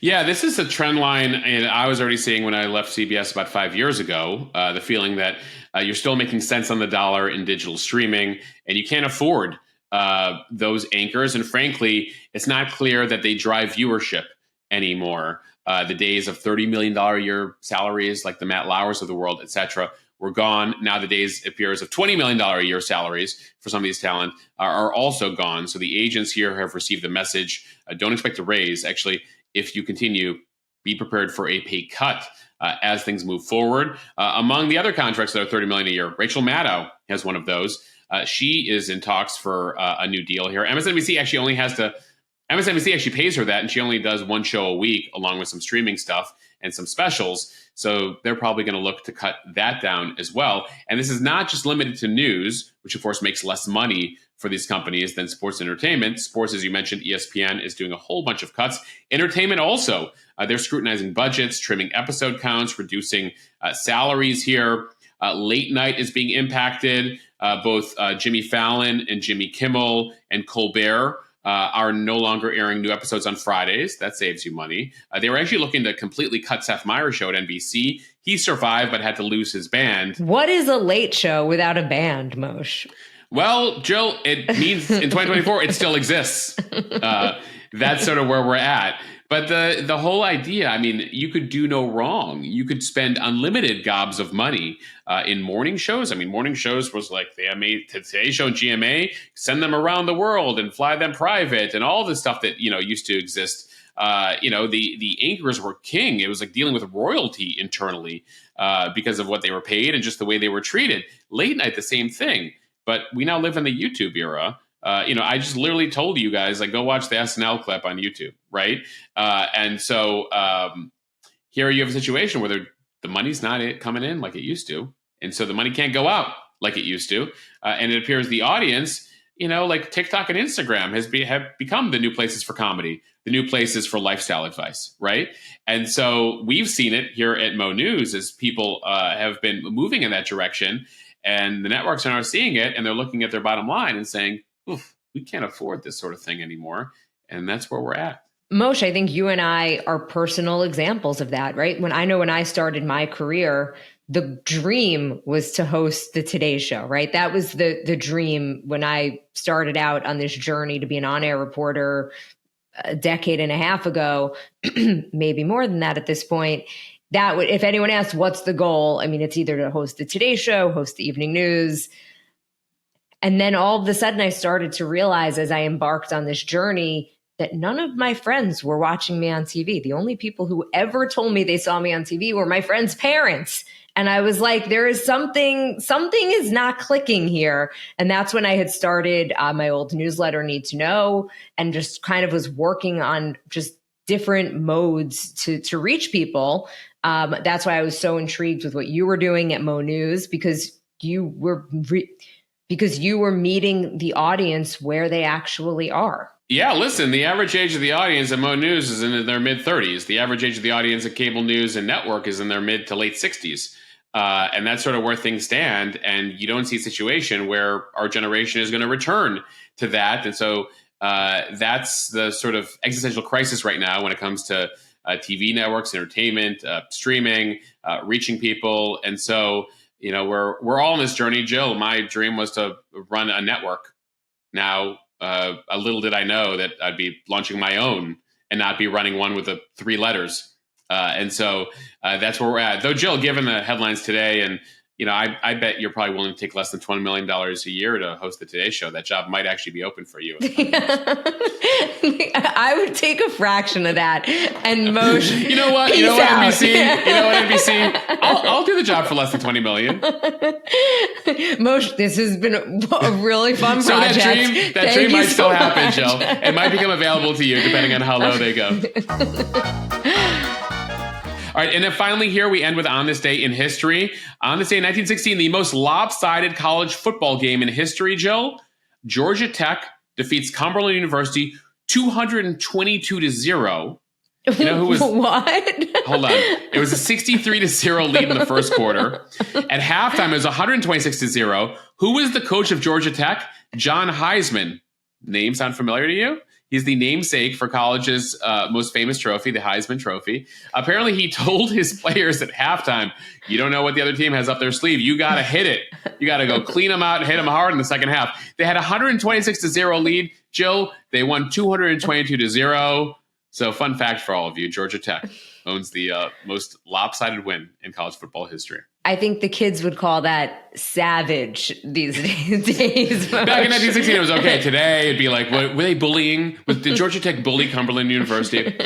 Yeah, this is a trend line, and I was already seeing when I left CBS about 5 years ago, the feeling that you're still making cents on the dollar in digital streaming, and you can't afford those anchors. And frankly, it's not clear that they drive viewership anymore. The days of $30 million a year salaries like the Matt Lauers of the world, et cetera, were gone. Now the days, it appears, of $20 million a year salaries for some of these talent are also gone. So the agents here have received the message, don't expect a raise. Actually, if you continue, be prepared for a pay cut as things move forward. Among the other contracts that are $30 million a year, Rachel Maddow has one of those. She is in talks for a new deal here. MSNBC actually pays her that, and she only does one show a week along with some streaming stuff and some specials. So they're probably going to look to cut that down as well. And this is not just limited to news, which of course makes less money for these companies than sports and entertainment. Sports, as you mentioned, ESPN is doing a whole bunch of cuts. Entertainment also, they're scrutinizing budgets, trimming episode counts, reducing salaries here. Late night is being impacted. Both Jimmy Fallon and Jimmy Kimmel and Colbert are no longer airing new episodes on Fridays. That saves you money. They were actually looking to completely cut Seth Meyers' show at NBC. He survived, but had to lose his band. What is a late show without a band, Moshe? Well, Jill, it means in 2024, it still exists. That's sort of where we're at. But the whole idea, I mean, you could do no wrong. You could spend unlimited gobs of money in morning shows. I mean, morning shows was like they made Today Show and GMA, send them around the world and fly them private and all the stuff that, used to exist. The anchors were king. It was like dealing with royalty internally because of what they were paid and just the way they were treated. Late night, the same thing. But we now live in the YouTube era. I just literally told you guys, like, go watch the SNL clip on YouTube, right? And so here you have a situation where the money's not coming in like it used to. And so the money can't go out like it used to. And it appears the audience, like TikTok and Instagram have become the new places for comedy, the new places for lifestyle advice, right? And so we've seen it here at Mo News as people have been moving in that direction, and the networks are now seeing it, and they're looking at their bottom line and saying, oof, we can't afford this sort of thing anymore. And that's where we're at. Moshe, I think you and I are personal examples of that, right? When I started my career, the dream was to host the Today Show, right? That was the dream when I started out on this journey to be an on-air reporter a decade and a half ago, maybe more than that at this point. That would, if anyone asked what's the goal, I mean, it's either to host the Today Show, host the evening news. And then all of a sudden I started to realize as I embarked on this journey that none of my friends were watching me on TV. The only people who ever told me they saw me on TV were my friends' parents. And I was like, there is something is not clicking here. And that's when I had started my old newsletter, Need to Know, and just kind of was working on just different modes to reach people. That's why I was so intrigued with what you were doing at Mo News, because you were meeting the audience where they actually are. Yeah, listen, the average age of the audience at Mo News is in their mid-30s. The average age of the audience at cable news and network is in their mid to late 60s. And that's sort of where things stand. And you don't see a situation where our generation is going to return to that. And so that's the sort of existential crisis right now when it comes to TV networks, entertainment, streaming, reaching people. And so, we're all on this journey. Jill, my dream was to run a network. Now, a little did I know that I'd be launching my own and not be running one with the 3 letters. And so that's where we're at. Though, Jill, given the headlines today, and I bet you're probably willing to take less than $20 million a year to host the Today Show. That job might actually be open for you. I would take a fraction of that. And Moshe, you know what, NBC? I'll do the job for less than $20 million. Moshe, this has been a really fun project. So that dream might still happen, Jill. It might become available to you depending on how low they go. All right, and then finally here we end with On This Day in History. On this day in 1916, the most lopsided college football game in history, Jill. Georgia Tech defeats Cumberland University 222-0. You know who was... What? Hold on. It was a 63-0 lead in the first quarter. At halftime, it was 126-0. Who was the coach of Georgia Tech? John Heisman. Name sound familiar to you? He's the namesake for college's most famous trophy, the Heisman Trophy. Apparently, he told his players at halftime, you don't know what the other team has up their sleeve. You got to hit it. You got to go clean them out and hit them hard in the second half. They had a 126-0 lead. Jill, they won 222-0. So fun fact for all of you, Georgia Tech owns the most lopsided win in college football history. I think the kids would call that savage these days. Back in 1916, it was okay. Today, it'd be like, were they bullying? Did Georgia Tech bully Cumberland University?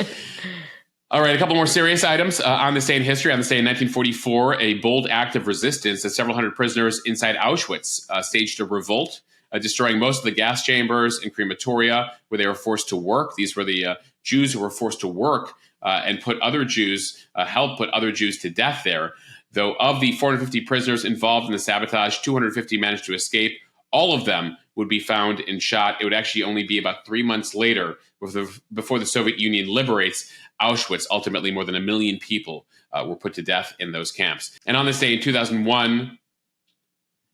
All right, a couple more serious items. On this day in history, on this day in 1944, a bold act of resistance as several hundred prisoners inside Auschwitz staged a revolt, destroying most of the gas chambers and crematoria where they were forced to work. These were the Jews who were forced to work and help put other Jews to death there. Though of the 450 prisoners involved in the sabotage, 250 managed to escape. All of them would be found and shot. It would actually only be about 3 months later before the Soviet Union liberates Auschwitz. Ultimately, more than 1 million people were put to death in those camps. And on this day in 2001,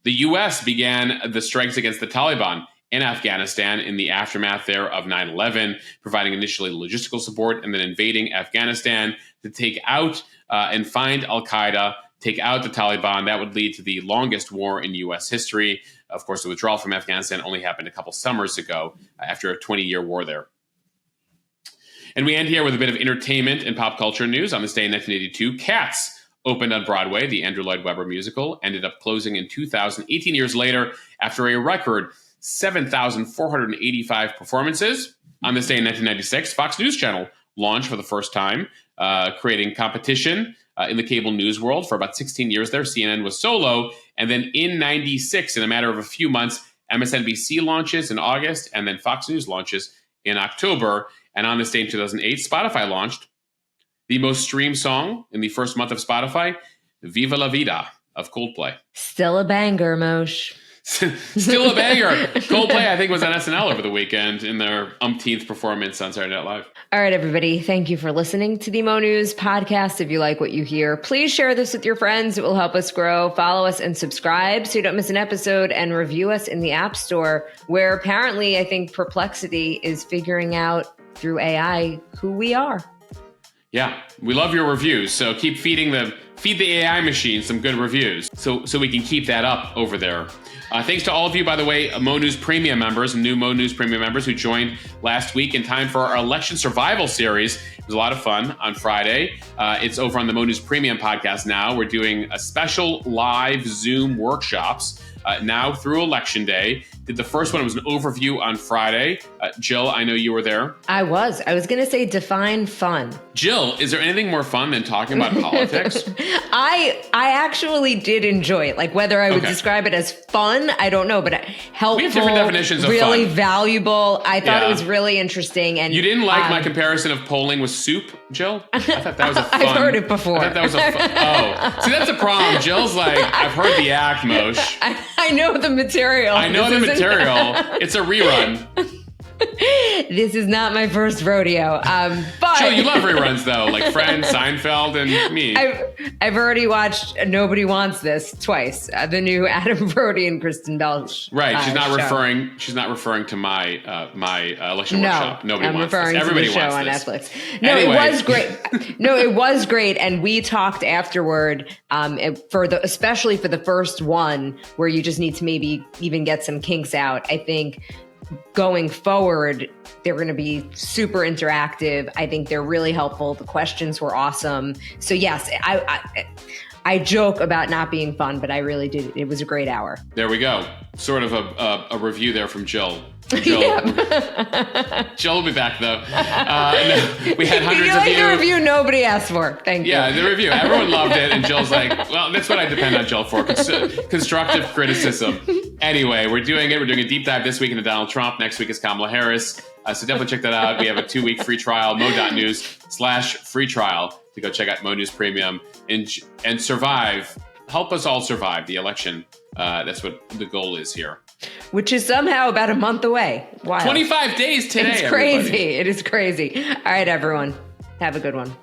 the U.S. began the strikes against the Taliban in Afghanistan in the aftermath there of 9/11, providing initially logistical support and then invading Afghanistan to take out and find al-Qaeda, take out the Taliban. That would lead to the longest war in U.S. history. Of course, the withdrawal from Afghanistan only happened a couple summers ago after a 20-year war there. And we end here with a bit of entertainment and pop culture news. On this day in 1982, Cats opened on Broadway. The Andrew Lloyd Webber musical ended up closing in 2000, 18 years later, after a record 7,485 performances. On this day in 1996, Fox News Channel launched for the first time, creating competition in the cable news world. For about 16 years there, CNN was solo. And then in 96, in a matter of a few months, MSNBC launches in August, and then Fox News launches in October. And on this day in 2008, Spotify launched. The most streamed song in the first month of Spotify, Viva La Vida of Coldplay. Still a banger, Moshe. Still a banger. Coldplay, I think, was on SNL over the weekend in their umpteenth performance on Saturday Night Live. All right, everybody. Thank you for listening to the Mo News podcast. If you like what you hear, please share this with your friends. It will help us grow. Follow us and subscribe so you don't miss an episode, and review us in the App Store, where apparently I think Perplexity is figuring out through AI who we are. Yeah, we love your reviews. So keep feed the AI machine some good reviews so we can keep that up over there. Thanks to all of you, by the way, Mo News Premium members, new Mo News Premium members who joined last week in time for our election survival series. It was a lot of fun on Friday. It's over on the Mo News Premium podcast now. We're doing a special live Zoom workshops now through Election Day. Did the first one. It was an overview on Friday. Jill, I know you were there. I was going to say define fun. Jill, is there anything more fun than talking about politics? I actually did enjoy it. Like, whether I would describe it as fun, I don't know, but helpful. We have different definitions of really fun. Valuable. I thought it was really interesting. And you didn't like my comparison of polling with soup, Jill? I thought that was a fun. I've heard it before. I thought that was a fun. Oh, see, that's the problem. Jill's like, I've heard the act, Moshe. I know the material. I know the material. It's a rerun. This is not my first rodeo. But Jill, you love reruns though, like Friends, Seinfeld, and me. I've already watched Nobody Wants This twice. The new Adam Brody and Kristen Bell. Right. She's not show. referring to my my election workshop. Nobody wants this. I'm Everybody referring to the wants show on this. Netflix. No, Anyway. It was great. No, it was great, and we talked afterward. Especially for the first one, where you just need to maybe even get some kinks out. I think going forward, they're going to be super interactive. I think they're really helpful. The questions were awesome. So yes, I joke about not being fun, but I really did. It was a great hour. There we go. Sort of a review there from Jill. Jill will be back though. No, we had hundreds of you. The review nobody asked for. Thank you. Yeah, the review. Everyone loved it, and Jill's like, "Well, that's what I depend on Jill for: constructive criticism." Anyway, we're doing it. We're doing a deep dive this week into Donald Trump. Next week is Kamala Harris. So definitely check that out. We have a 2-week free trial. mo.news/free trial to go check out Mo News Premium and survive. Help us all survive the election. That's what the goal is here. Which is somehow about a month away. Wow. 25 days today. It's crazy. Everybody. It is crazy. All right, everyone. Have a good one.